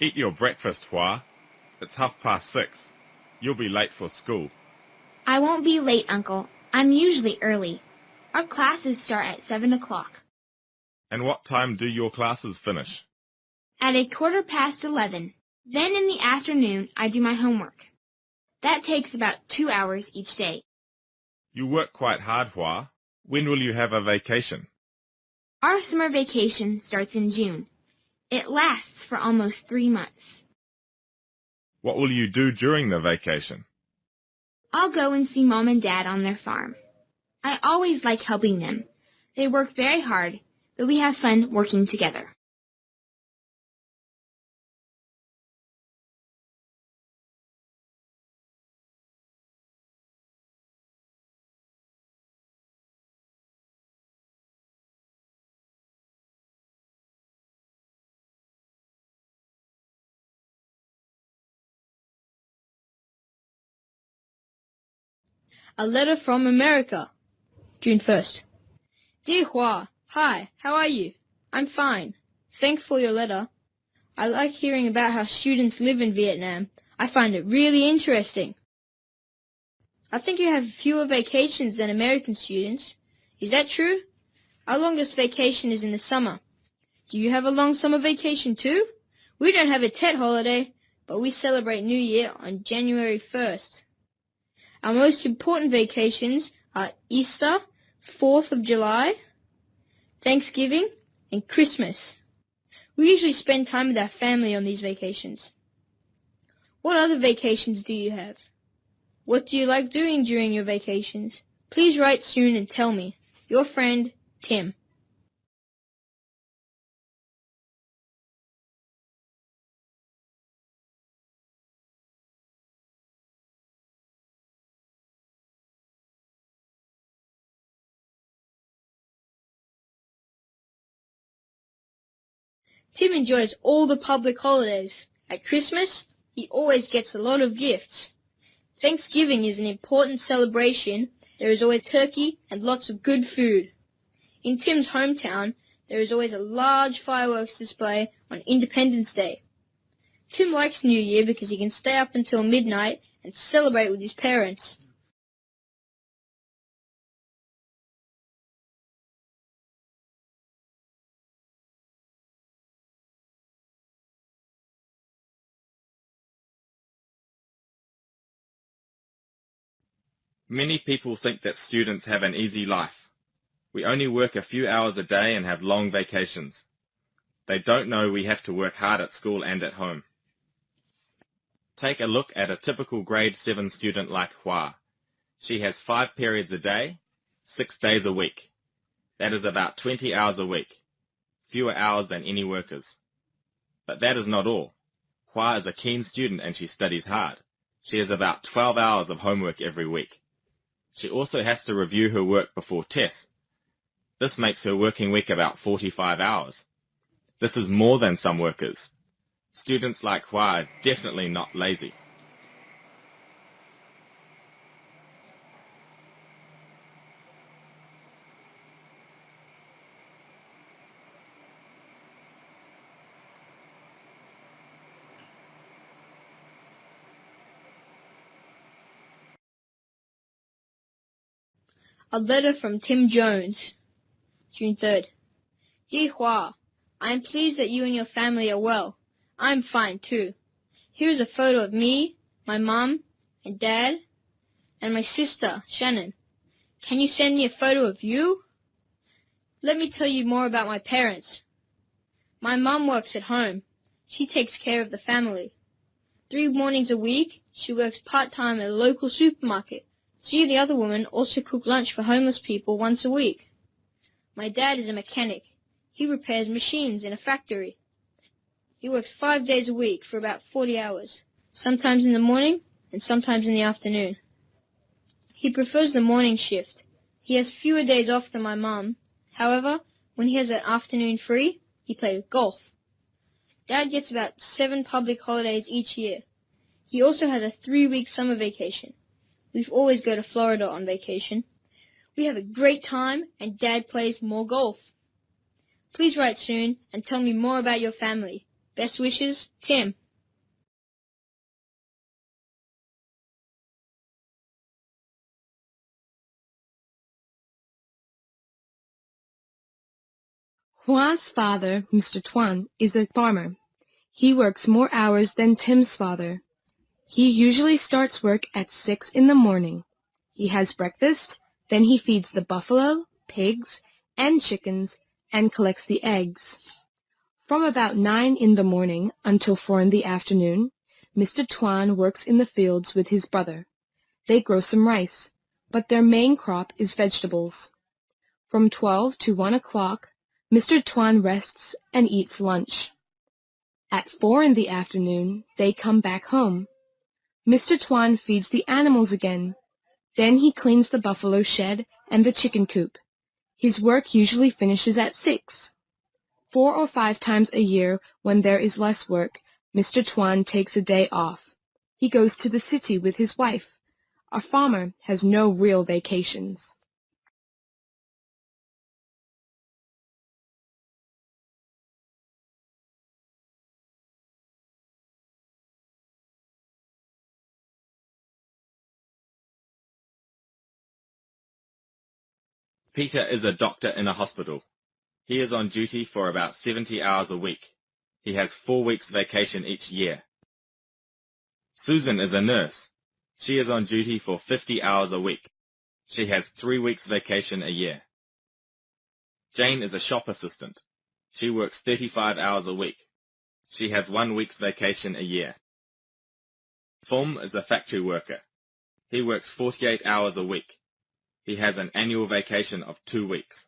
Eat your breakfast, Hua. It's 6:30. You'll be late for school. I won't be late, Uncle. I'm usually early. Our classes start at 7 o'clock. And what time do your classes finish? At 11:15. Then in the afternoon, I do my homework. That takes about 2 hours each day. You work quite hard, Hua. When will you have a vacation? Our summer vacation starts in June. It lasts for almost 3 months. What will you do during the vacation? I'll go and see Mom and Dad on their farm. I always like helping them. They work very hard, but we have fun working together. A letter from America, June 1st. Dear Hua, hi, how are you? I'm fine. Thanks for your letter. I like hearing about how students live in Vietnam. I find it really interesting. I think you have fewer vacations than American students. Is that true? Our longest vacation is in the summer. Do you have a long summer vacation too? We don't have a Tet holiday, but we celebrate New Year on January 1st. Our most important vacations are Easter, 4th of July, Thanksgiving, and Christmas. We usually spend time with our family on these vacations. What other vacations do you have? What do you like doing during your vacations? Please write soon and tell me. Your friend, Tim. Tim enjoys all the public holidays. At Christmas, he always gets a lot of gifts. Thanksgiving is an important celebration. There is always turkey and lots of good food. In Tim's hometown, there is always a large fireworks display on Independence Day. Tim likes New Year because he can stay up until midnight and celebrate with his parents. Many people think that students have an easy life. We only work a few hours a day and have long vacations. They don't know we have to work hard at school and at home. Take a look at a typical grade 7 student like Hua. She has 5 periods a day, 6 days a week. That is about 20 hours a week, fewer hours than any workers. But that is not all. Hua is a keen student and she studies hard. She has about 12 hours of homework every week. She also has to review her work before tests. This makes her working week about 45 hours. This is more than some workers. Students like Hua are definitely not lazy. A letter from Tim Jones, June 3rd. Dear Hua, I am pleased that you and your family are well. I'm fine too. Here is a photo of me, my mom, and dad, and my sister, Shannon. Can you send me a photo of you? Let me tell you more about my parents. My mom works at home. She takes care of the family. 3 mornings a week, she works part-time at a local supermarket. She and the other woman also cook lunch for homeless people once a week. My dad is a mechanic. He repairs machines in a factory. He works 5 days a week for about 40 hours, sometimes in the morning and sometimes in the afternoon. He prefers the morning shift. He has fewer days off than my mom. However, when he has an afternoon free, he plays golf. Dad gets about 7 public holidays each year. He also has a 3-week summer vacation. We always go to Florida on vacation. We have a great time, and Dad plays more golf. Please write soon and tell me more about your family. Best wishes, Tim. Juan's father, Mr. Tuan, is a farmer. He works more hours than Tim's father. He usually starts work at 6 in the morning. He has breakfast, then he feeds the buffalo, pigs, and chickens, and collects the eggs. From about 9 in the morning until 4 in the afternoon, Mr. Tuan works in the fields with his brother. They grow some rice, but their main crop is vegetables. From 12 to 1 o'clock, Mr. Tuan rests and eats lunch. At 4 in the afternoon, they come back home. Mr. Tuan feeds the animals again. Then he cleans the buffalo shed and the chicken coop. His work usually finishes at 6. 4 or 5 times a year, when there is less work, Mr. Tuan takes a day off. He goes to the city with his wife. A farmer has no real vacations. Peter is a doctor in a hospital. He is on duty for about 70 hours a week. He has 4 weeks vacation each year. Susan is a nurse. She is on duty for 50 hours a week. She has 3 weeks vacation a year. Jane is a shop assistant. She works 35 hours a week. She has 1 week's vacation a year. Phum is a factory worker. He works 48 hours a week. He has an annual vacation of 2 weeks.